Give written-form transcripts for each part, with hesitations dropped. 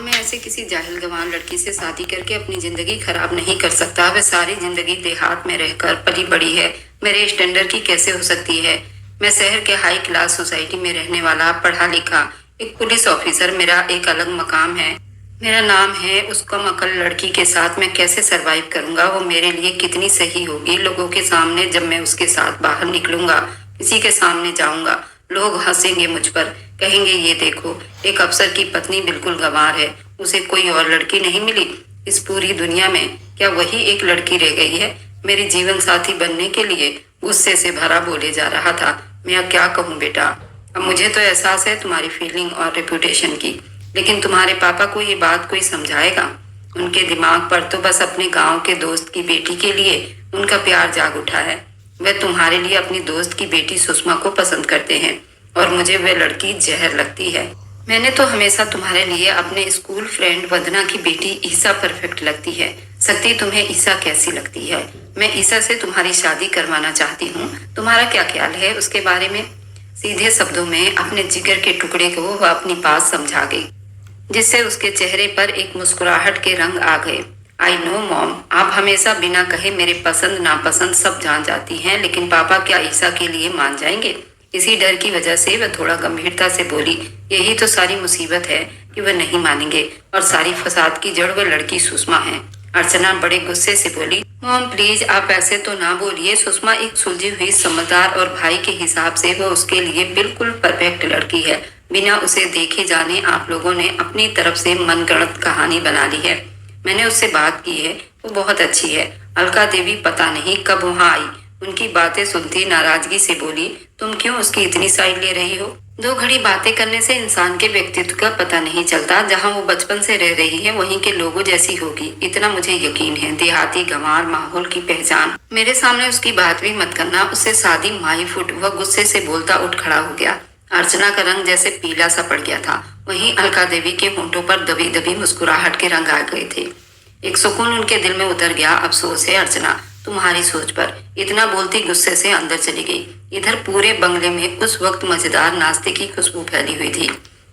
मैं ऐसे किसी जाहिल गंवार लड़की से शादी करके अपनी जिंदगी खराब नहीं कर सकता। वह सारी जिंदगी देहात में रहकर पली बड़ी है, मेरे स्टैंडर्ड की कैसे हो सकती है। मैं शहर के हाई क्लास सोसाइटी में रहने वाला पढ़ा लिखा एक पुलिस ऑफिसर, मेरा एक अलग मकाम है, मेरा नाम है। उसका मकल लड़की के साथ मैं कैसे सरवाइव करूंगा? वो मेरे लिए कितनी सही होगी? लोगों के सामने जब मैं उसके साथ बाहर निकलूंगा, किसी के सामने जाऊंगा, लोग हंसेंगे मुझ पर, कहेंगे ये देखो एक अफसर की पत्नी बिल्कुल गंवार है, उसे कोई और लड़की नहीं मिली। इस पूरी दुनिया में क्या वही एक लड़की रह गई है? मेरी जीवन साथी बनने के लिए गुस्से से भरा बोले जा रहा था। मैं अब क्या कहूँ बेटा, अब मुझे तो एहसास है तुम्हारी फीलिंग और रेपुटेशन की, लेकिन तुम्हारे पापा को ये बात कोई समझाएगा? उनके दिमाग पर तो बस अपने गांव के दोस्त की बेटी के लिए उनका प्यार जाग उठा है। वह तुम्हारे लिए अपनी दोस्त की बेटी सुषमा को पसंद करते हैं और मुझे वह लड़की जहर लगती है। मैंने तो हमेशा तुम्हारे लिए अपने स्कूल फ्रेंड वंदना की बेटी ईसा परफेक्ट लगती है। सती तुम्हें ईसा कैसी लगती है? मैं ईसा से तुम्हारी शादी करवाना चाहती हूँ, तुम्हारा क्या ख्याल है उसके बारे में? सीधे शब्दों में अपने जिगर के टुकड़े को वह अपनी बात समझा गई, जिससे उसके चेहरे पर एक मुस्कुराहट के रंग आ गए। आई नो मॉम, आप हमेशा बिना कहे मेरे पसंद नापसंद सब जान जाती हैं, लेकिन पापा क्या ईसा के लिए मान जाएंगे? इसी डर की वजह से वह थोड़ा गंभीरता से बोली, यही तो सारी मुसीबत है कि वह नहीं मानेंगे, और सारी फसाद की जड़ वह लड़की सुषमा है। अर्चना बड़े गुस्से से बोली, मॉम प्लीज आप ऐसे तो ना बोलिए। सुषमा एक सुलझी हुई, समझदार और भाई के हिसाब से वह उसके लिए बिल्कुल परफेक्ट लड़की है। बिना उसे देखे जाने आप लोगों ने अपनी तरफ से मनगढ़ंत कहानी बना ली है। मैंने उससे बात की है, वो बहुत अच्छी है। अलका देवी पता नहीं कब वहाँ आई, उनकी बातें सुनती नाराजगी से बोली, तुम क्यों उसकी इतनी साइड ले रही हो? 2 घड़ी बातें करने से इंसान के व्यक्तित्व का पता नहीं चलता। जहाँ वो बचपन से रह रही है वहीं के लोगों जैसी होगी, इतना मुझे यकीन है। देहाती गंवार माहौल की पहचान। मेरे सामने उसकी बात भी मत करना, उससे शादी माही फुट। वह गुस्से से बोलता उठ खड़ा हो गया। अर्चना का रंग जैसे पीला सा पड़ गया था, वहीं अलका देवी के होंठों पर दबी दबी मुस्कुराहट के रंग आ गए थे। एक सुकून उनके दिल में उतर गया। अफसोस है अर्चना तुम्हारी सोच पर। इतना बोलती गुस्से से अंदर चली गई। इधर पूरे बंगले में उस वक्त मजेदार नाश्ते की खुशबू फैली हुई थी।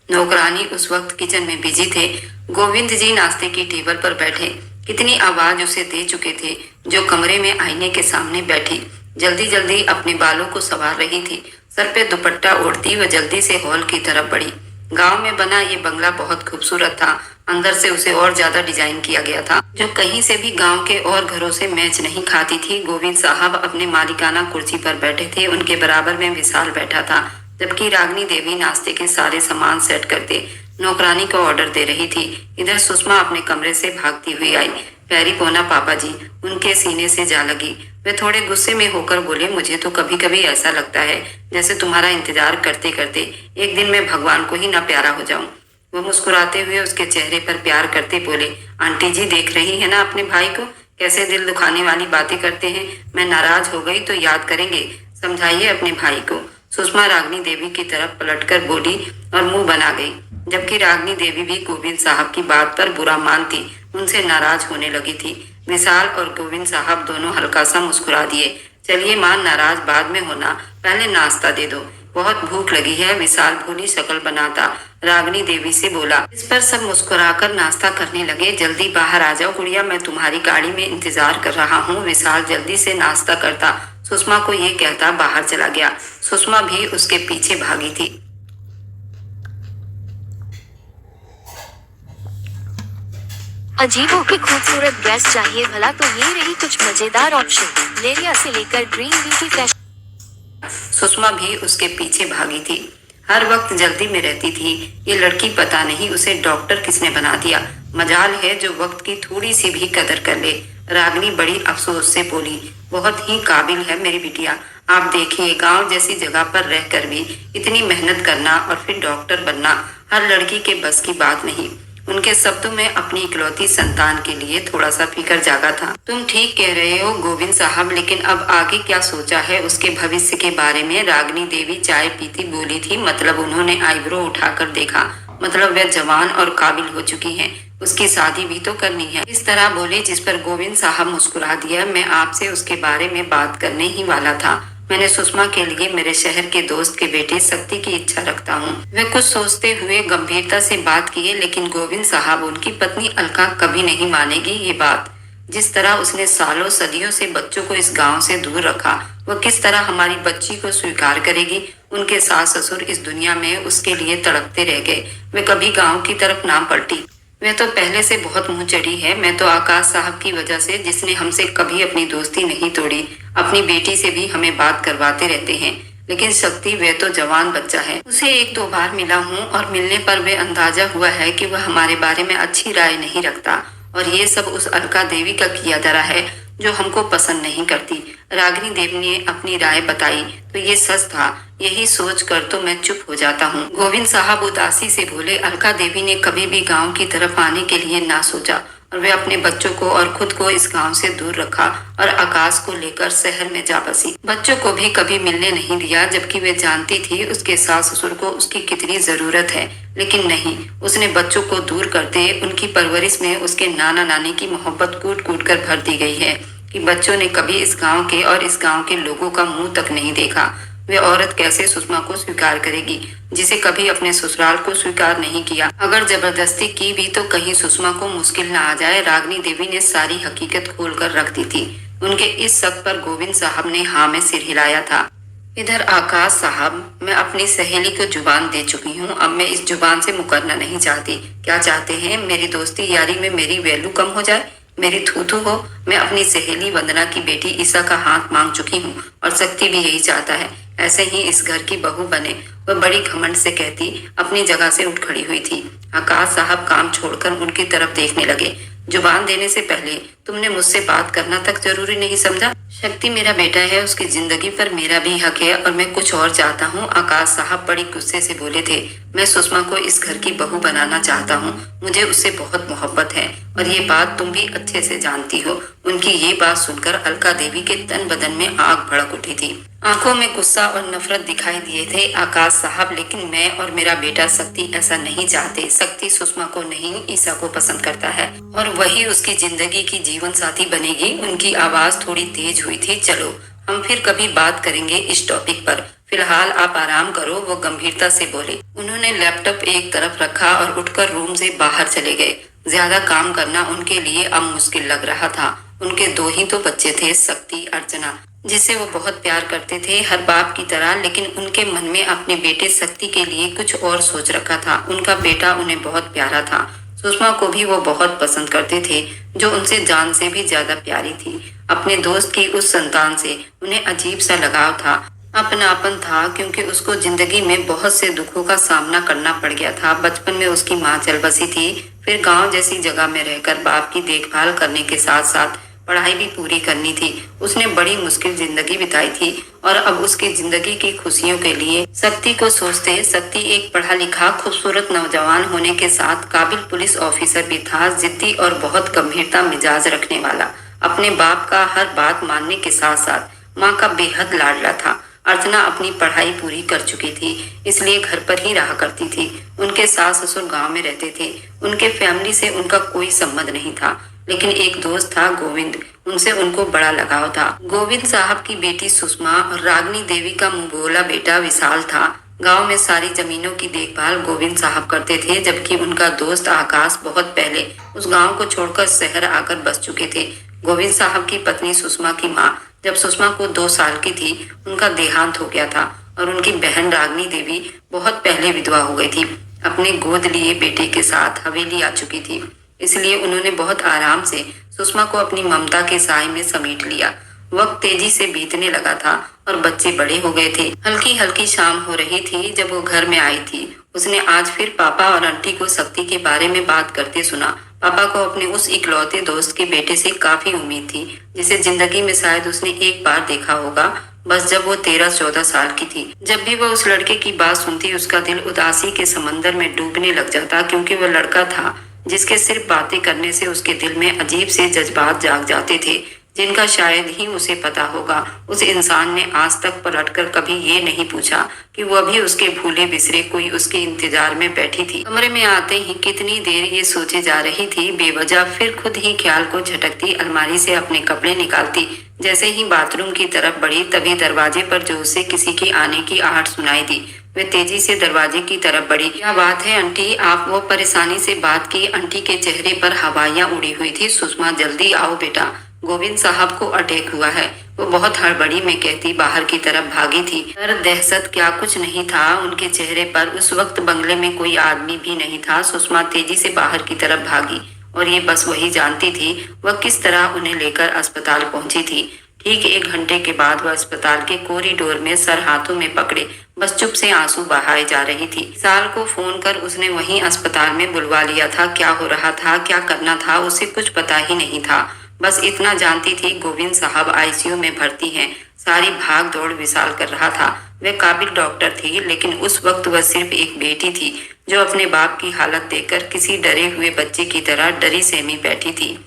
नौकरानी उस वक्त किचन में बिजी थे। गोविंद जी नाश्ते की टेबल पर बैठे कितनी आवाज उसे दे चुके थे। जो कमरे में आईने के सामने बैठी जल्दी जल्दी अपने बालों को संवार रही थी। सर पे दुपट्टा ओढ़ती वह जल्दी से हॉल की तरफ बढ़ी। गांव में बना ये बंगला बहुत खूबसूरत था। अंदर से उसे और ज्यादा डिजाइन किया गया था, जो कहीं से भी गांव के और घरों से मैच नहीं खाती थी। गोविंद साहब अपने मालिकाना कुर्सी पर बैठे थे, उनके बराबर में विशाल बैठा था, जबकि रागनी देवी नाश्ते के सारे सामान सेट करते नौकरानी को ऑर्डर दे रही थी। इधर सुषमा अपने कमरे से भागती हुई आई। पैरी पोना पापा जी, उनके सीने से जा लगी। वे थोड़े गुस्से में होकर बोले, मुझे तो कभी कभी ऐसा लगता है जैसे तुम्हारा इंतजार करते करते एक दिन मैं भगवान को ही ना प्यारा हो जाऊं। वो मुस्कुराते हुए उसके चेहरे पर प्यार करते बोले, आंटी जी देख रही है ना अपने भाई को, कैसे दिल दुखाने वाली बातें करते हैं। मैं नाराज हो गई तो याद करेंगे, समझाइए अपने भाई को। सुषमा रागनी देवी की तरफ पलटकर बोली और मुंह बना गई, जबकि रागनी देवी भी गोविंद साहब की बात पर बुरा मानती उनसे नाराज होने लगी थी। विशाल और गोविंद साहब दोनों हल्का सा मुस्कुरा दिए। चलिए मां, नाराज बाद में होना, पहले नाश्ता दे दो, बहुत भूख लगी है। विशाल भोली शक्ल बनाता रागनी देवी से बोला। इस पर सब मुस्कुराकर नाश्ता करने लगे। जल्दी बाहर आ जाओ गुड़िया, मैं तुम्हारी गाड़ी में इंतजार कर रहा हूँ। विशाल जल्दी से नाश्ता करता सुषमा को ये कहता बाहर चला गया। सुषमा भी उसके पीछे भागी थी। अजीबों की खूबसूरत ड्रेस चाहिए भला, तो ये रही कुछ मजेदार ऑप्शन। लेरिया से लेकर ड्रीम ब्यूटी फैशन। सुषमा भी उसके पीछे भागी थी, हर वक्त जल्दी में रहती थी। ये लड़की पता नहीं उसे डॉक्टर किसने बना दिया। मजाल है जो वक्त की थोड़ी सी भी कदर कर ले। रागनी बड़ी अफसोस से बोली, बहुत ही काबिल है मेरी बिटिया। आप देखिए, गांव जैसी जगह पर रहकर भी इतनी मेहनत करना और फिर डॉक्टर बनना हर लड़की के बस की बात नहीं। उनके शब्दों में अपनी इकलौती संतान के लिए थोड़ा सा फिक्र जागा था। तुम ठीक कह रहे हो गोविंद साहब, लेकिन अब आगे क्या सोचा है उसके भविष्य के बारे में? रागनी देवी चाय पीती बोली थी। मतलब उन्होंने आईब्रो उठाकर देखा। मतलब वह जवान और काबिल हो चुकी है, उसकी शादी भी तो करनी है। इस तरह बोले जिस पर गोविंद साहब मुस्कुरा दिया। मैं आपसे उसके बारे में बात करने ही वाला था। मैंने सुषमा के लिए मेरे शहर के दोस्त के बेटे शक्ति की इच्छा रखता हूँ। वे कुछ सोचते हुए गंभीरता से बात किए, लेकिन गोविंद साहब, उनकी पत्नी अलका कभी नहीं मानेगी ये बात। जिस तरह उसने सालों सदियों से बच्चों को इस गांव से दूर रखा, वह किस तरह हमारी बच्ची को स्वीकार करेगी। उनके सास ससुर इस दुनिया में उसके लिए तड़पते रह गए। वे कभी गांव की तरफ ना पलटी। वे तो पहले से बहुत मुंह चढ़ी है। मैं तो आकाश साहब की वजह से, जिसने हमसे कभी अपनी दोस्ती नहीं तोड़ी, अपनी बेटी से भी हमें बात करवाते रहते हैं। लेकिन शक्ति, वे तो जवान बच्चा है। उसे एक दो बार मिला हूँ और मिलने पर वे अंदाजा हुआ है कि वह हमारे बारे में अच्छी राय नहीं रखता। और ये सब उस अलका देवी का किया धरा है जो हमको पसंद नहीं करती। रागिनी देवी ने अपनी राय बताई तो ये सच था। यही सोच कर तो मैं चुप हो जाता हूँ। गोविंद साहब उदासी से बोले, अलका देवी ने कभी भी गांव की तरफ आने के लिए ना सोचा और वे अपने बच्चों को और खुद को इस गांव से दूर रखा और आकाश को लेकर शहर में जा बसी। बच्चों को भी कभी मिलने नहीं दिया, जबकि वे जानती थी उसके सास ससुर को उसकी कितनी जरूरत है। लेकिन नहीं, उसने बच्चों को दूर करते उनकी परवरिश में उसके नाना नानी की मोहब्बत कूट कूट कर भर दी गई है कि बच्चों ने कभी इस गांव के और इस गांव के लोगों का मुंह तक नहीं देखा। वे औरत कैसे सुषमा को स्वीकार करेगी, जिसे कभी अपने ससुराल को स्वीकार नहीं किया। अगर जबरदस्ती की भी तो कहीं सुषमा को मुश्किल न आ जाए। रागिनी देवी ने सारी हकीकत खोल कर रख दी थी। उनके इस शक पर गोविंद साहब ने हाँ में सिर हिलाया था। इधर आकाश साहब, मैं अपनी सहेली को जुबान दे चुकी हूँ। अब मैं इस जुबान से मुकरना नहीं चाहती। क्या चाहते हैं? मेरी दोस्ती यारी में मेरी वैल्यू कम हो जाए, मेरी थूथू हो? मैं अपनी सहेली वंदना की बेटी ईसा का हाथ मांग चुकी हूँ और शक्ति भी यही चाहता है, ऐसे ही इस घर की बहू बने। वह बड़ी घमंड से कहती अपनी जगह से उठ खड़ी हुई थी। आकाश साहब काम छोड़कर उनकी तरफ देखने लगे। जुबान देने से पहले तुमने मुझसे बात करना तक जरूरी नहीं समझा? शक्ति मेरा बेटा है, उसकी जिंदगी पर मेरा भी हक है और मैं कुछ और चाहता हूँ। आकाश साहब बड़ी गुस्से से बोले थे। मैं सुषमा को इस घर की बहू बनाना चाहता हूँ। मुझे उससे बहुत मोहब्बत है और ये बात तुम भी अच्छे से जानती हो। उनकी ये बात सुनकर अलका देवी के तन बदन में आग भड़क उठी थी। आंखों में गुस्सा और नफरत दिखाई दिए थे आकाश साहब, लेकिन मैं और मेरा बेटा शक्ति ऐसा नहीं चाहते। शक्ति सुषमा को नहीं, ईसा को पसंद करता है और वही उसकी जिंदगी की जीवन साथी बनेगी। उनकी आवाज थोड़ी तेज हुई थी। चलो हम फिर कभी बात करेंगे इस टॉपिक पर, फिलहाल आप आराम करो, वो गंभीरता से बोले। उन्होंने लैपटॉप एक तरफ रखा और उठकर रूम से बाहर चले गए। ज्यादा काम करना उनके लिए अब मुश्किल लग रहा था। उनके दो ही तो बच्चे थे, शक्ति, अर्चना, जिसे वो बहुत प्यार करते थे हर बाप की तरह। लेकिन उनके मन में अपने बेटे शक्ति के लिए कुछ और सोच रखा था। उनका बेटा उन्हें बहुत प्यारा था। सुषमा को भी वो बहुत पसंद करते थे, जो उनसे जान से भी ज्यादा प्यारी थी। अपने दोस्त की उस संतान से उन्हें अजीब सा लगाव था, अपनापन था, क्योंकि उसको जिंदगी में बहुत से दुखों का सामना करना पड़ गया था। बचपन में उसकी माँ चल बसी थी, फिर गांव जैसी जगह में रहकर बाप की देखभाल करने के साथ साथ पढ़ाई भी पूरी करनी थी। उसने बड़ी मुश्किल जिंदगी बिताई थी और अब उसकी जिंदगी की खुशियों के लिए शक्ति को सोचते। शक्ति एक पढ़ा लिखा खूबसूरत नौजवान होने के साथ काबिल पुलिस ऑफिसर भी था, जिद्दी और बहुत गंभीरता मिजाज रखने वाला। अपने बाप का हर बात मानने के साथ साथ माँ का बेहद लाडला था। अर्चना अपनी पढ़ाई पूरी कर चुकी थी, इसलिए घर पर ही रहा करती थी। उनके सास ससुर गांव में रहते थे। उनके फैमिली से उनका कोई संबंध नहीं था, लेकिन एक दोस्त था गोविंद, उनसे उनको बड़ा लगाव था। गोविंद साहब की बेटी सुषमा और रागिनी देवी का मुंहबोला बेटा विशाल था। गांव में सारी जमीनों की देखभाल गोविंद साहब करते थे, जबकि उनका दोस्त आकाश बहुत पहले उस गांव को छोड़कर शहर आकर बस चुके थे। गोविंद साहब की पत्नी सुषमा की माँ जब सुषमा को 2 साल की थी, उनका देहांत हो गया था और उनकी बहन रागिनी देवी बहुत पहले विधवा हो गई थी। अपने गोद लिए बेटे के साथ हवेली आ चुकी थी, इसलिए उन्होंने बहुत आराम से सुषमा को अपनी ममता के साए में समेट लिया। वक्त तेजी से बीतने लगा था और बच्चे बड़े हो गए थे। हल्की हल्की शाम हो रही थी जब वो घर में आई थी। उसने आज फिर पापा और आंटी को शक्ति के बारे में बात करते सुना। पापा को अपने उस इकलौते दोस्त के बेटे से काफी उम्मीद थी, जिसे जिंदगी में शायद उसने एक बार देखा होगा, बस जब वो 13-14 साल की थी। जब भी वह उस लड़के की बात सुनती, उसका दिल उदासी के समंदर में डूबने लग जाता, क्योंकि वह लड़का था जिसके सिर्फ बातें करने से उसके दिल में अजीब से जज्बात जाग जाते थे, जिनका शायद ही उसे पता होगा। उस इंसान ने आज तक पलटकर कभी ये नहीं पूछा कि वह भी उसके भूले बिसरे कोई उसके इंतजार में बैठी थी। कमरे में आते ही कितनी देर ये सोचे जा रही थी बेवजह, फिर खुद ही ख्याल को झटकती अलमारी से अपने कपड़े निकालती, जैसे ही बाथरूम की तरफ बढ़ी तभी दरवाजे पर जोर से किसी के आने की आहट सुनाई दी। वे तेजी से दरवाजे की तरफ बढ़ी। क्या बात है आंटी, आप? वो परेशानी से बात की। आंटी के चेहरे पर हवाइयां उड़ी हुई थी। सुषमा, जल्दी आओ बेटा, गोविंद साहब को अटैक हुआ है। वो बहुत हड़बड़ी में कहती बाहर की तरफ भागी थी। पर दहशत क्या कुछ नहीं था उनके चेहरे पर। उस वक्त बंगले में कोई आदमी भी नहीं था। सुषमा तेजी से बाहर की तरफ भागी और ये बस वही जानती थी वह किस तरह उन्हें लेकर अस्पताल पहुंची थी। ठीक 1 घंटे के बाद वह अस्पताल के कॉरिडोर में सर हाथों में पकड़े बस चुप से आंसू बहाए जा रही थी। विशाल को फोन कर उसने वहीं अस्पताल में बुलवा लिया था। क्या हो रहा था, क्या करना था, उसे कुछ पता ही नहीं था। बस इतना जानती थी गोविंद साहब आईसीयू में भर्ती हैं। सारी भाग दौड़ विशाल कर रहा था। वह काबिल डॉक्टर थी, लेकिन उस वक्त वह सिर्फ एक बेटी थी जो अपने बाप की हालत देखकर किसी डरे हुए बच्चे की तरह डरी सहमी बैठी थी।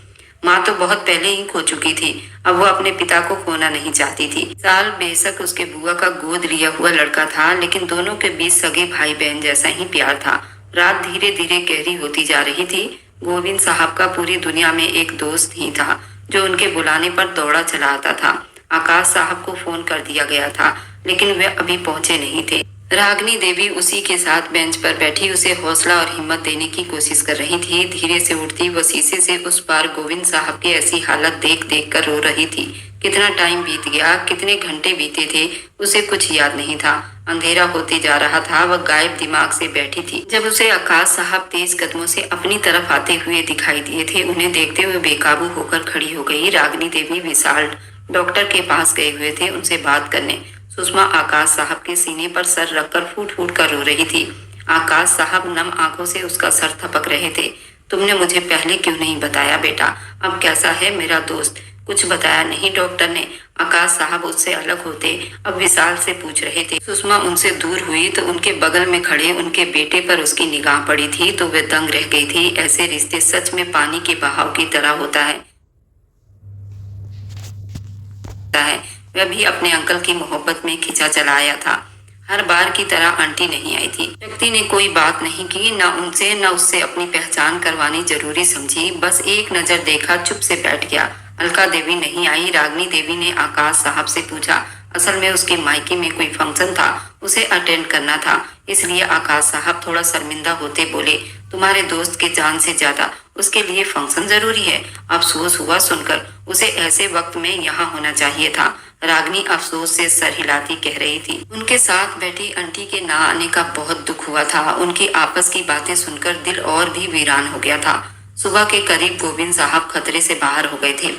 माँ तो बहुत पहले ही खो चुकी थी। अब वो अपने पिता को खोना नहीं चाहती थी। साल बेशक उसके बुआ का गोद लिया हुआ लड़का था, लेकिन दोनों के बीच सगे भाई बहन जैसा ही प्यार था। रात धीरे धीरे गहरी होती जा रही थी। गोविंद साहब का पूरी दुनिया में एक दोस्त ही था जो उनके बुलाने पर दौड़ा चला आता था। आकाश साहब को फोन कर दिया गया था, लेकिन वे अभी पहुंचे नहीं थे। रागनी देवी उसी के साथ बेंच पर बैठी उसे हौसला और हिम्मत देने की कोशिश कर रही थी। धीरे से उठती वो शीशे से उस पार गोविंद साहब की ऐसी हालत देख देख कर रो रही थी। कितना टाइम बीत गया, कितने घंटे बीते थे, उसे कुछ याद नहीं था। अंधेरा होते जा रहा था। वह गायब दिमाग से बैठी थी जब उसे आकाश साहब तेज कदमों से अपनी तरफ आते हुए दिखाई दिए थे। उन्हें देखते हुए बेकाबू होकर खड़ी हो गई। रागनी देवी विशाल डॉक्टर के पास गए हुए थे उनसे बात करने। सुषमा आकाश साहब के सीने पर सर रखकर फूट फूट कर रो रही थी। आकाश साहब नम आंखों से उसका सर थपक रहे थे। तुमने मुझे पहले क्यों नहीं बताया बेटा? अब कैसा है मेरा दोस्त? कुछ बताया नहीं डॉक्टर ने? आकाश साहब उससे अलग होते अब विशाल से पूछ रहे थे। सुषमा उनसे दूर हुई तो उनके बगल में खड़े उनके बेटे पर उसकी निगाह पड़ी थी तो वे दंग रह गई थी। ऐसे रिश्ते सच में पानी के बहाव की तरह होता है। वह भी अपने अंकल की मोहब्बत में खिंचा चला आया था। हर बार की तरह आंटी नहीं आई थी। शक्ति ने कोई बात नहीं की, न उनसे न उससे अपनी पहचान करवानी जरूरी समझी। बस एक नजर देखा, चुप से बैठ गया। अलका देवी नहीं आई। रागनी देवी ने आकाश साहब से पूछा। असल में उसके मायके में कोई फंक्शन था, उसे अटेंड करना था, इसलिए आकाश साहब थोड़ा शर्मिंदा होते बोले, तुम्हारे दोस्त के जान से ज्यादा उसके लिए फंक्शन जरूरी है? अफसोस हुआ सुनकर, उसे ऐसे वक्त में यहाँ होना चाहिए था। रागनी अफसोस से सर हिलाती कह रही थी। उनके साथ बैठी आंटी के ना आने का बहुत दुख हुआ था। उनकी आपस की बातें सुनकर दिल और भी वीरान हो गया था। सुबह के करीब गोविंद साहब खतरे से बाहर हो गए थे।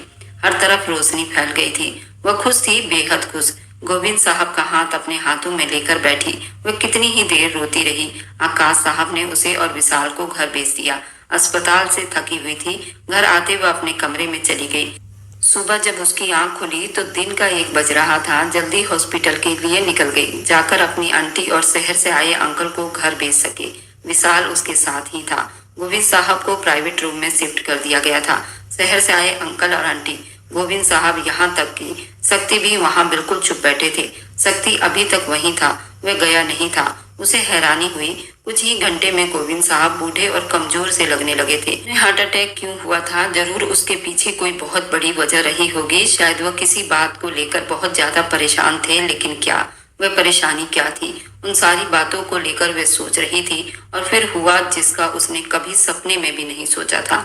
हर तरफ रोशनी फैल गई थी। वह खुश थी, बेहद खुश। गोविंद साहब का हाथ अपने हाथों में लेकर बैठी। वह कितनी ही देर रोती रही। आकाश साहब ने उसे और विशाल को घर भेज दिया। अस्पताल से थकी हुई थी। घर आते वह अपने कमरे में चली गई। सुबह जब उसकी आंख खुली तो दिन का 1 बज रहा था। जल्दी हॉस्पिटल के लिए निकल गई, जाकर अपनी आंटी और शहर से आए अंकल को घर भेज सके। विशाल उसके साथ ही था। गोविंद साहब को प्राइवेट रूम में शिफ्ट कर दिया गया था। शहर से आए अंकल और आंटी, गोविंद साहब, यहाँ तक कि शक्ति भी वहाँ बिल्कुल चुप बैठे थे। शक्ति अभी तक वहीं था, वह गया नहीं था। उसे हैरानी हुई। कुछ ही घंटे में गोविंद साहब बूढ़े और कमजोर से लगने लगे थे। उन्हें हार्ट अटैक क्यों हुआ था? जरूर उसके पीछे कोई बहुत बड़ी वजह रही होगी। शायद वह किसी बात को लेकर बहुत ज्यादा परेशान थे, लेकिन क्या? वह परेशानी क्या थी? उन सारी बातों को लेकर वे सोच रही थी और फिर हुआ जिसका उसने कभी सपने में भी नहीं सोचा था।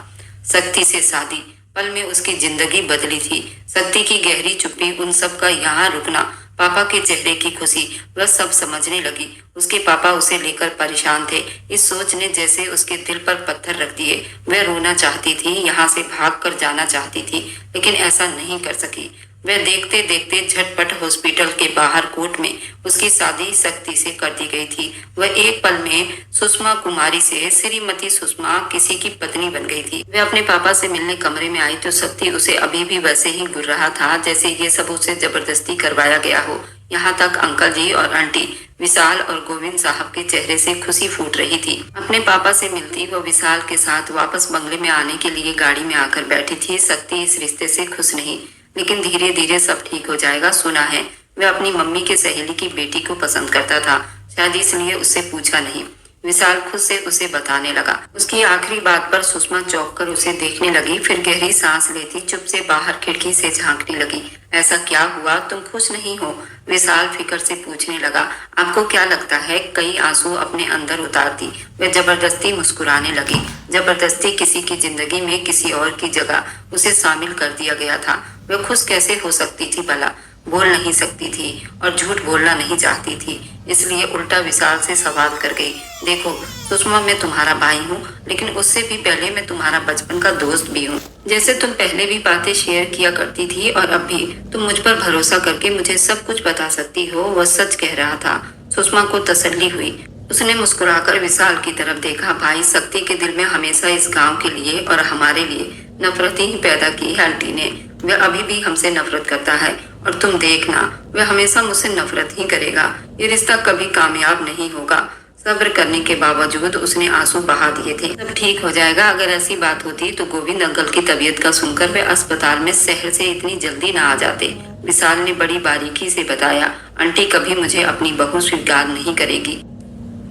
शक्ति से शादी पल में उसकी जिंदगी बदली थी। शक्ति की गहरी चुप्पी, उन सब का यहाँ रुकना, पापा के चेहरे की खुशी, वह सब समझने लगी। उसके पापा उसे लेकर परेशान थे। इस सोच ने जैसे उसके दिल पर पत्थर रख दिए। वह रोना चाहती थी, यहाँ से भाग कर जाना चाहती थी, लेकिन ऐसा नहीं कर सकी। वह देखते देखते झटपट हॉस्पिटल के बाहर कोर्ट में उसकी शादी शक्ति से कर दी गई थी। वह एक पल में सुषमा कुमारी से श्रीमती सुषमा किसी की पत्नी बन गई थी। वह अपने पापा से मिलने कमरे में आई तो शक्ति उसे अभी भी वैसे ही घूर रहा था जैसे ये सब उसे जबरदस्ती करवाया गया हो। यहाँ तक अंकल जी और आंटी, विशाल और गोविंद साहब के चेहरे से खुशी फूट रही थी। अपने पापा से मिलती वो विशाल के साथ वापस बंगले में आने के लिए गाड़ी में आकर बैठी थी। शक्ति इस रिश्ते से खुश नहीं, लेकिन धीरे धीरे सब ठीक हो जाएगा। सुना है वह अपनी मम्मी के सहेली की बेटी को पसंद करता था, शायद इसलिए उससे पूछा नहीं। विशाल खुद से उसे बताने लगा। उसकी आखिरी बात पर सुषमा चौंक कर उसे देखने लगी, फिर गहरी सांस लेती चुप से बाहर खिड़की से झांकने लगी। ऐसा क्या हुआ, तुम खुश नहीं हो? विशाल फिक्र से पूछने लगा। आपको क्या लगता है? कई आंसू अपने अंदर उतारती वह जबरदस्ती मुस्कुराने लगी। जबरदस्ती किसी की जिंदगी में किसी और की जगह उसे शामिल कर दिया गया था। वह खुश कैसे हो सकती थी भला? बोल नहीं सकती थी और झूठ बोलना नहीं चाहती थी, इसलिए उल्टा विशाल से सवाल कर गई। देखो सुषमा, मैं तुम्हारा भाई हूँ, लेकिन उससे भी पहले मैं तुम्हारा बचपन का दोस्त भी हूँ। जैसे तुम पहले भी बातें शेयर किया करती थी और अब भी तुम मुझ पर भरोसा करके मुझे सब कुछ बता सकती हो, वह सच कह रहा था। सुषमा को तसल्ली हुई। उसने मुस्कुराकर विशाल की तरफ देखा। भाई, शक्ति के दिल में हमेशा इस गांव के लिए और हमारे लिए नफरत ही पैदा की है आंटी ने। वह अभी भी हमसे नफरत करता है और तुम देखना, वह हमेशा मुझसे नफरत ही करेगा। ये रिश्ता कभी कामयाब नहीं होगा। सब्र करने के बावजूद उसने आंसू बहा दिए थे। सब ठीक हो जाएगा। अगर ऐसी बात होती तो गोविंद अंकल की तबीयत का सुनकर वे अस्पताल में शहर से इतनी जल्दी ना आ जाते। विशाल ने बड़ी बारीकी से बताया। आंटी कभी मुझे अपनी बहू स्वीकार नहीं करेगी।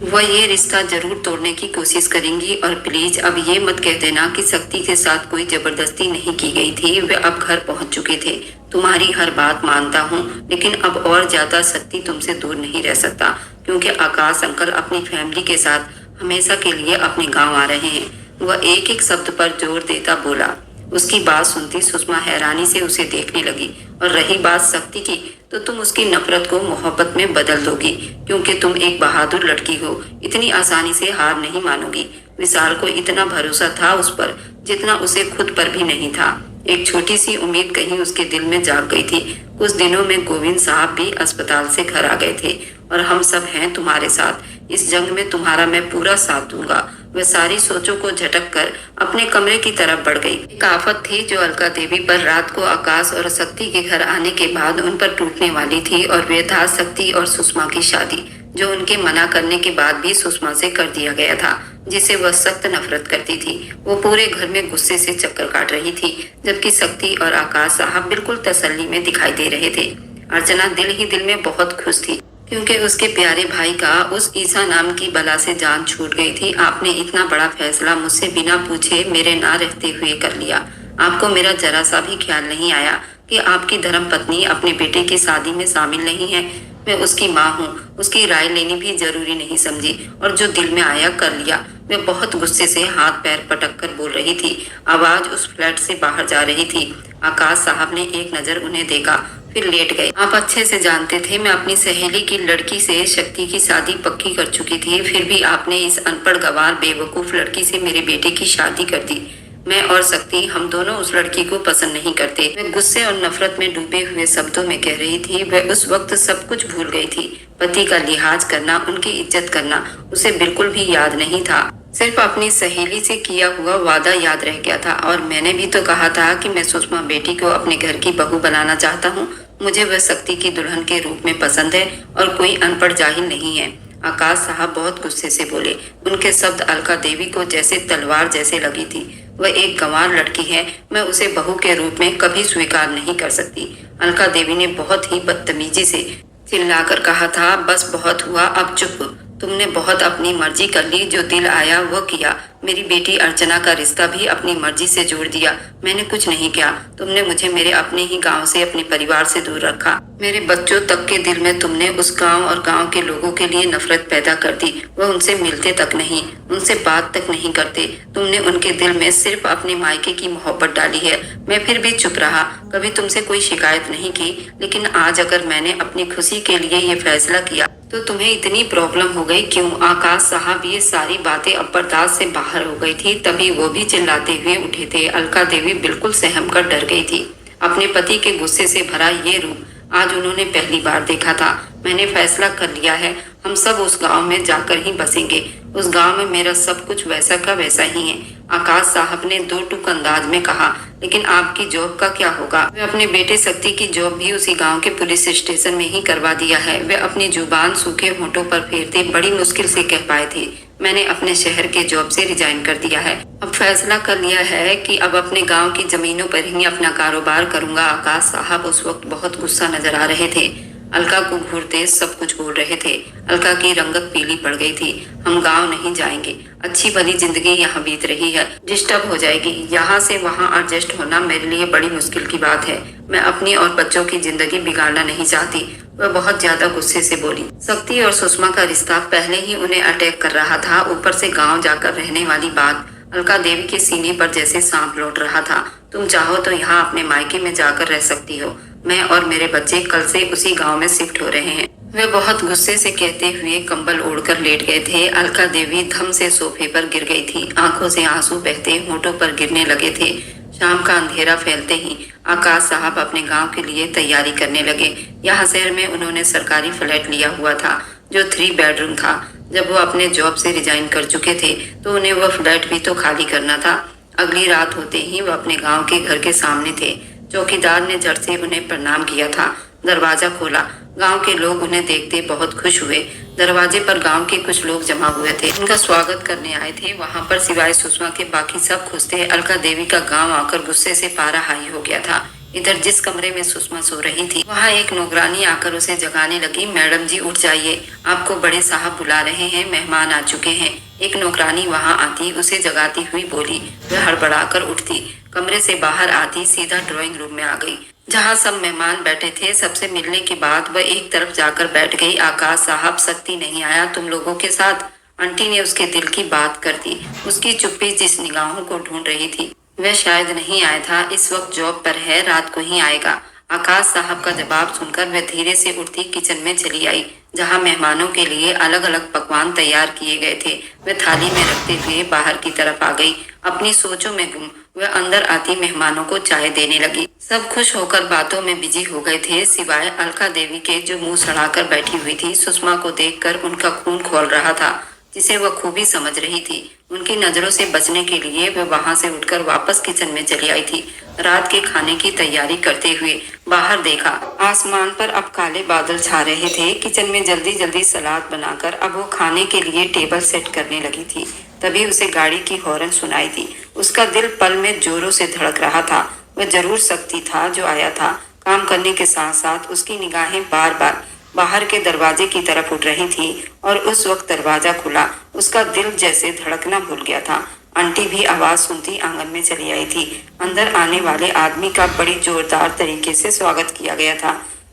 वह ये रिश्ता जरूर तोड़ने की कोशिश करेंगी। और प्लीज अब ये मत कह देना कि शक्ति के साथ कोई जबरदस्ती नहीं की गई थी। वे अब घर पहुंच चुके थे। तुम्हारी हर बात मानता हूँ, लेकिन अब और ज्यादा शक्ति तुमसे दूर नहीं रह सकता, क्योंकि आकाश अंकल अपनी फैमिली के साथ हमेशा के लिए अपने गाँव आ रहे हैं। वह एक एक शब्द पर जोर देता बोला। उसकी बात सुनती सुषमा हैरानी से उसे देखने लगी। और रही बात शक्ति की, तो तुम उसकी नफरत को मोहब्बत में बदल दोगी, क्योंकि तुम एक बहादुर लड़की हो। इतनी आसानी से हार नहीं मानोगी। विशाल को इतना भरोसा था उस पर जितना उसे खुद पर भी नहीं था। एक छोटी सी उम्मीद कहीं उसके दिल में जाग गई थी। कुछ दिनों में गोविंद साहब भी अस्पताल से घर आ गए थे। और हम सब हैं तुम्हारे साथ। इस जंग में तुम्हारा मैं पूरा साथ दूंगा। वह सारी सोचों को झटक कर अपने कमरे की तरफ बढ़ गई। एक आफत थी जो अलका देवी पर रात को आकाश और शक्ति के घर आने के बाद उन पर टूटने वाली थी, और वह था शक्ति और सुषमा की शादी, जो उनके मना करने के बाद भी सुषमा से कर दिया गया था, जिसे वह सख्त नफरत करती थी। वो पूरे घर में गुस्से से चक्कर काट रही थी, जबकि शक्ति और आकाश साहब बिल्कुल तसल्ली में दिखाई दे रहे थे। अर्चना दिल ही दिल में बहुत खुश थी, क्योंकि उसके प्यारे भाई का उस ईसा नाम की बला से जान छूट गई थी। आपने इतना बड़ा फैसला मुझसे बिना पूछे मेरे ना रहते हुए कर लिया। आपको मेरा जरा सा भी ख्याल नहीं आया कि आपकी धर्मपत्नी अपने बेटे की शादी में शामिल नहीं है। मैं उसकी माँ हूँ, उसकी राय लेनी भी जरूरी नहीं समझी, और जो दिल में आया कर लिया। मैं बहुत गुस्से से हाथ पैर पटक कर बोल रही थी। आवाज उस फ्लैट से बाहर जा रही थी। आकाश साहब ने एक नजर उन्हें देखा, फिर लेट गए। आप अच्छे से जानते थे मैं अपनी सहेली की लड़की से शक्ति की शादी पक्की कर चुकी थी, फिर भी आपने इस अनपढ़ गंवार बेवकूफ लड़की से मेरे बेटे की शादी कर दी। मैं और शक्ति, हम दोनों उस लड़की को पसंद नहीं करते। मैं गुस्से और नफरत में डूबे हुए शब्दों में कह रही थी। वह उस वक्त सब कुछ भूल गई थी। पति का लिहाज करना, उनकी इज्जत करना उसे बिल्कुल भी याद नहीं था। सिर्फ अपनी सहेली से किया हुआ वादा याद रह गया था। और मैंने भी तो कहा था कि मैं सुषमा बेटी को अपने घर की बहू बनाना चाहता हूँ। मुझे वह शक्ति की दुल्हन के रूप में पसंद है और कोई अनपढ़ जाहिल नहीं है। आकाश साहब बहुत गुस्से से बोले। उनके शब्द अलका देवी को जैसे तलवार जैसे लगी थी। वह एक गंवार लड़की है, मैं उसे बहू के रूप में कभी स्वीकार नहीं कर सकती। अलका देवी ने बहुत ही बदतमीजी से चिल्लाकर कहा था, बस बहुत हुआ, अब चुप। तुमने बहुत अपनी मर्जी कर ली, जो दिल आया वो किया। मेरी बेटी अर्चना का रिश्ता भी अपनी मर्जी से जोड़ दिया। मैंने कुछ नहीं किया। तुमने मुझे मेरे अपने ही गांव से, अपने परिवार से दूर रखा। मेरे बच्चों तक के दिल में तुमने उस गांव और गांव के लोगों के लिए नफरत पैदा कर दी। वह उनसे मिलते तक नहीं, उनसे बात तक नहीं करते। तुमने उनके दिल में सिर्फ अपने मायके की मोहब्बत डाली है। मैं फिर भी चुप रहा, कभी तुमसे कोई शिकायत नहीं की। लेकिन आज अगर मैंने अपनी खुशी के लिए ये फैसला किया तो तुम्हें इतनी प्रॉब्लम हो गई क्यों? आकाश साहब ये सारी बातें अब बर्दाश्त से बाहर हो गई थी, तभी वो भी चिल्लाते हुए उठे थे। अलका देवी बिल्कुल सहम कर डर गई थी। अपने पति के गुस्से से भरा ये रूप आज उन्होंने पहली बार देखा था। मैंने फैसला कर लिया है, हम सब उस गांव में जाकर ही बसेंगे। उस गांव में मेरा सब कुछ वैसा का वैसा ही है। आकाश साहब ने दो टूक अंदाज में कहा। लेकिन आपकी जॉब का क्या होगा? वे अपने बेटे शक्ति की जॉब भी उसी गांव के पुलिस स्टेशन में ही करवा दिया है। वे अपनी जुबान सूखे होंठों पर फेरते बड़ी मुश्किल से कह पाए थे, मैंने अपने शहर के जॉब से रिजाइन कर दिया है। अब फैसला कर लिया है कि अब अपने गांव की जमीनों पर ही अपना कारोबार करूंगा। आकाश साहब उस वक्त बहुत गुस्सा नजर आ रहे थे। अलका को घूरते सब कुछ बोल रहे थे। अलका की रंगत पीली पड़ गई थी। हम गांव नहीं जाएंगे, अच्छी भली जिंदगी यहाँ बीत रही है, डिस्टर्ब हो जाएगी। यहाँ से वहाँ एडजस्ट होना मेरे लिए बड़ी मुश्किल की बात है। मैं अपनी और बच्चों की जिंदगी बिगाड़ना नहीं चाहती। वह बहुत ज्यादा गुस्से से बोली। शक्ति और सुषमा का रिश्ता पहले ही उन्हें अटैक कर रहा था, ऊपर से गांव जाकर रहने वाली बात। अलका देवी के सीने पर जैसे सांप लौट रहा था। तुम चाहो तो यहाँ अपने मायके में जाकर रह सकती हो। मैं और मेरे बच्चे कल से उसी गांव में शिफ्ट हो रहे हैं। वे बहुत गुस्से से कहते हुए कंबल ओढ़कर लेट गए थे। अलका देवी धम से सोफे पर गिर गई थी। आंखों से आंसू बहते होठों पर गिरने लगे थे। शाम का अंधेरा फैलते ही आकाश साहब अपने गांव के लिए तैयारी करने लगे। यहाँ शहर में उन्होंने सरकारी फ्लैट लिया हुआ था जो 3 बेडरूम था। जब वो अपने जॉब से रिजाइन कर चुके थे तो उन्हें वह फ्लैट भी तो खाली करना था। अगली रात होते ही वह अपने गांव के घर के सामने थे। चौकीदार ने झट से उन्हें प्रणाम किया था। दरवाजा खोला। गांव के लोग उन्हें देखते बहुत खुश हुए। दरवाजे पर गांव के कुछ लोग जमा हुए थे, उनका स्वागत करने आए थे। वहां पर सिवाय सुषमा के बाकी सब खुश थे। अलका देवी का गांव आकर गुस्से से पारा हाई हो गया था। इधर जिस कमरे में सुषमा सो रही थी वहां एक नौकरानी आकर उसे जगाने लगी। मैडम जी उठ जाइए, आपको बड़े साहब बुला रहे हैं, मेहमान आ चुके हैं। एक नौकरानी वहां आती उसे जगाती हुई बोली। वह हड़बड़ाकर उठती, कमरे से बाहर आती, सीधा ड्राइंग रूम में आ गई जहां सब मेहमान बैठे थे। सबसे मिलने के बाद वह एक तरफ जाकर बैठ गई। आकाश साहब, शक्ति नहीं आया तुम लोगों के साथ? आंटी ने उसके दिल की बात कर दी। उसकी चुप्पी जिस निगाहों को ढूंढ रही थी वह शायद नहीं आया था। इस वक्त जॉब पर है, रात को ही आएगा। आकाश साहब का जवाब सुनकर वह धीरे से उठती किचन में चली आई जहां मेहमानों के लिए अलग अलग पकवान तैयार किए गए थे। वह थाली में रखते हुए बाहर की तरफ आ गई, अपनी सोचों में गुम। वह अंदर आती मेहमानों को चाय देने लगी। सब खुश होकर बातों में बिजी हो गए थे सिवाय अलका देवी के, जो मुंह सड़ाकर बैठी हुई थी। सुषमा को देखकर उनका खून खौल रहा था जिसे वह खूबी समझ रही थी। उनकी नजरों से बचने के लिए वह वहां से उठकर वापस किचन में चली आई थी। रात के खाने की तैयारी करते हुए बाहर देखा। आसमान पर अब काले बादल छा रहे थे। किचन में जल्दी जल्दी सलाद बनाकर अब वो खाने के लिए टेबल सेट करने लगी थी। तभी उसे गाड़ी की हॉर्न सुनाई दी। उसका दिल पल में जोरों से धड़क रहा था। वह जरूर शक्ति था जो आया था। काम करने के साथ साथ उसकी निगाहें बार बार बाहर के दरवाजे की तरफ उठ रही थी और उस वक्त दरवाजा खुला। उसका दिल जैसे धड़कना भूल गया था। आंटी भी आवाज सुनती आंगन में चली आई थी। अंदर आने वाले आदमी का बड़ी जोरदार तरीके से स्वागत किया गया था।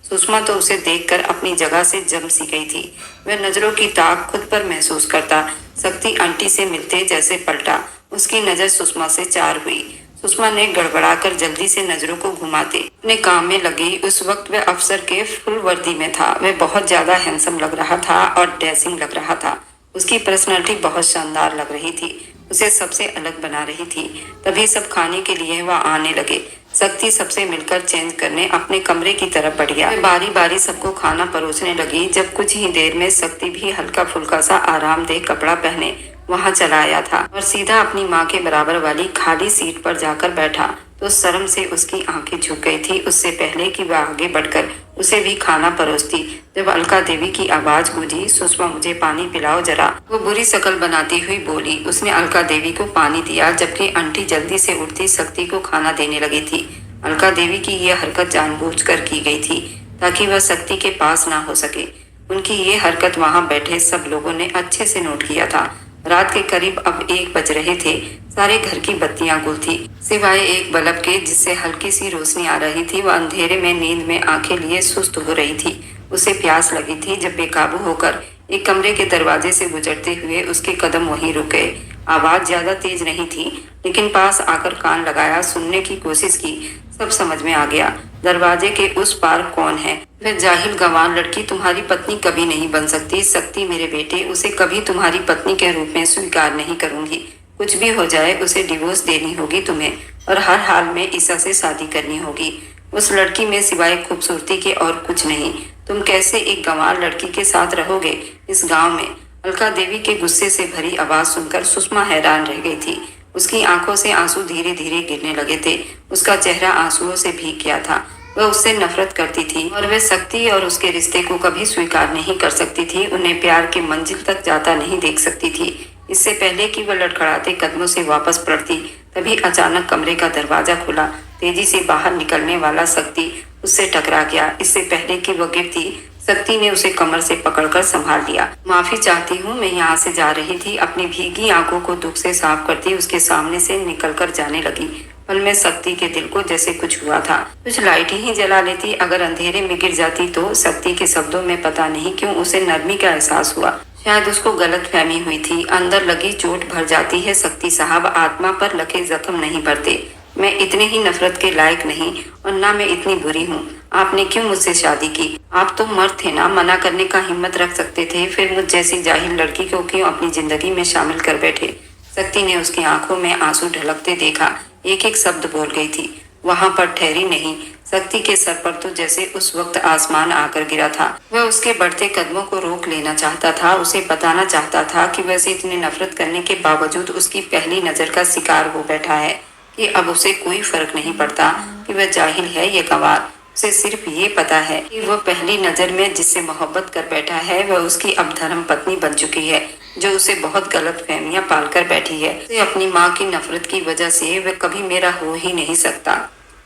सुषमा तो उसे देखकर अपनी जगह से जम सी गई थी। वह नजरों की ताक खुद पर महसूस करता। शक्ति आंटी से मिलते जैसे पलटा। उसकी नजर सुषमा से चार हुई। सुषमा ने गड़बड़ाकर जल्दी से नजरों को घुमाते अपने काम में लगी। उस वक्त वह अफसर के फुल वर्दी में था। वह बहुत ज्यादा हैंडसम लग रहा था और डैशिंग लग रहा था। उसकी पर्सनालिटी बहुत शानदार लग रही थी, उसे सबसे अलग बना रही थी। तभी सब खाने के लिए वह आने लगे। शक्ति सबसे मिलकर चेंज करने अपने कमरे की तरफ बढ़ गया। बारी बारी सबको खाना परोसने लगी। जब कुछ ही देर में शक्ति भी हल्का फुल्का सा आरामदेह कपड़ा पहने वहां चला आया था और सीधा अपनी माँ के बराबर वाली खाली सीट पर जाकर बैठा तो शर्म से उसकी आंखें झुक गई थी। उससे पहले कि वह आगे बढ़कर उसे भी खाना परोसती, जब अलका देवी की आवाज गूंजी, सुषमा मुझे पानी पिलाओ जरा। वो बुरी शक्ल बनाती हुई बोली। उसने अलका देवी को पानी दिया जबकि आंटी जल्दी से उठती शक्ति को खाना देने लगी थी। अलका देवी की यह हरकत जानबूझकर की गई थी ताकि वह शक्ति के पास ना हो सके। उनकी ये हरकत वहां बैठे सब लोगों ने अच्छे से नोट किया था। रात के करीब अब 1 बज रहे थे। सारे घर की बत्तियां गुल थी सिवाय एक बल्ब के जिससे हल्की सी रोशनी आ रही थी। वह अंधेरे में नींद में आंखें लिए सुस्त हो रही थी। उसे प्यास लगी थी जब बेकाबू होकर एक कमरे के दरवाजे से गुजरते हुए उसके कदम वहीं रुक गए। आवाज ज्यादा तेज नहीं थी लेकिन पास आकर कान लगाया, सुनने की कोशिश की। सब समझ में आ गया। दरवाजे के उस पार कौन है? वह जाहिल गंवार लड़की तुम्हारी पत्नी कभी नहीं बन सकती। शक्ति मेरे बेटे, उसे कभी तुम्हारी पत्नी के रूप में स्वीकार नहीं करूंगी। कुछ भी हो जाए उसे डिवोर्स देनी होगी तुम्हें और हर हाल में ईसा से शादी करनी होगी। उस लड़की में सिवाय खूबसूरती के और कुछ नहीं। तुम कैसे एक गंवार लड़की के साथ रहोगे इस गांव में? अलका देवी के गुस्से से भरी आवाज सुनकर सुषमा हैरान रह गई थी। उसकी आंखों से आंसू धीरे धीरे गिरने लगे थे। उसका चेहरा आंसुओं से भीग गया था। वह उससे नफरत करती थी और वह शक्ति और उसके रिश्ते को कभी स्वीकार नहीं कर सकती थी। उन्हें प्यार के मंजिल तक जाता नहीं देख सकती थी। इससे पहले कि वह लड़खड़ाते कदमों से वापस पड़ती तभी अचानक कमरे का दरवाजा खुला। तेजी से बाहर निकलने वाला शक्ति उससे टकरा गया। इससे पहले कि वह गिरती, शक्ति ने उसे कमर से पकड़कर संभाल लिया। माफी चाहती हूँ, मैं यहाँ से जा रही थी। अपनी भीगी आंखों को दुख से साफ करती उसके सामने से निकलकर जाने लगी। पल में शक्ति के दिल को जैसे कुछ हुआ था। कुछ लाइट ही जला लेती, अगर अंधेरे में गिर जाती तो। शक्ति के शब्दों में पता नहीं क्यों उसे नरमी का एहसास हुआ। शायद उसको गलत फहमी हुई थी। अंदर लगी चोट भर जाती है शक्ति साहब, आत्मा पर लगे जख्म नहीं भरते। मैं इतने ही नफरत के लायक नहीं और ना मैं इतनी बुरी हूँ। आपने क्यों मुझसे शादी की? आप तो मर्द थे ना, मना करने का हिम्मत रख सकते थे। फिर मुझ जैसी जाहिल लड़की को क्यों अपनी जिंदगी में शामिल कर बैठे? शक्ति ने उसकी आंखों में आंसू ढलकते देखा। एक एक शब्द बोल गई थी, वहां पर ठहरी नहीं। शक्ति के सर पर तो जैसे उस वक्त आसमान आकर गिरा था। वह उसके बढ़ते कदमों को रोक लेना चाहता था, उसे बताना चाहता था कि वैसे इतनी नफरत करने के बावजूद उसकी पहली नजर का शिकार हो बैठा है, कि अब उसे कोई फर्क नहीं पड़ता कि वह जाहिल है या गंवार। उसे सिर्फ ये पता है कि वह पहली नजर में जिससे मोहब्बत कर बैठा है वह उसकी अब धर्म पत्नी बन चुकी है, जो उसे बहुत गलत फहमियां पाल कर बैठी है। उसे अपनी माँ की नफरत की वजह से वह कभी मेरा हो ही नहीं सकता।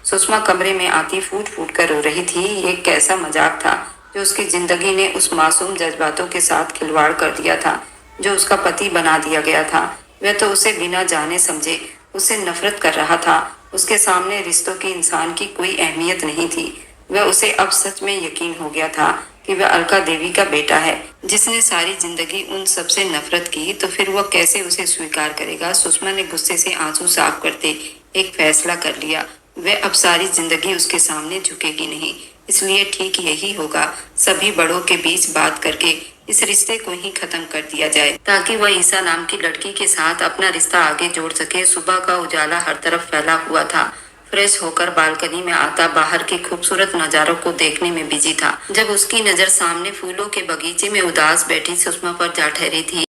सुषमा कमरे में आती फूट फूट कर रो रही थी। ये कैसा मजाक था जो उसकी जिंदगी ने उस मासूम जज्बातों के साथ खिलवाड़ कर दिया था, जो उसका पति बना दिया गया था। वह तो उसे बिना जाने समझे उससे नफरत कर रहा था। उसके सामने रिश्तों की इंसान की कोई अहमियत नहीं थी। वह उसे अब सच में यकीन हो गया था कि वह अलका देवी का बेटा है, जिसने सारी जिंदगी उन सबसे नफरत की। तो फिर वह कैसे उसे स्वीकार करेगा? सुषमा ने गुस्से से आंसू साफ करते एक फैसला कर लिया। वह अब सारी जिंदगी उसके सामने झुकेगी नहीं। इसलिए ठीक यही होगा, सभी बड़ों के बीच बात करके इस रिश्ते को ही खत्म कर दिया जाए, ताकि वह ईसा नाम की लड़की के साथ अपना रिश्ता आगे जोड़ सके। सुबह का उजाला हर तरफ फैला हुआ था। फ्रेश होकर बालकनी में आता बाहर के खूबसूरत नजारों को देखने में बिजी था, जब उसकी नजर सामने फूलों के बगीचे में उदास बैठी सुषमा पर जा ठहरी थी।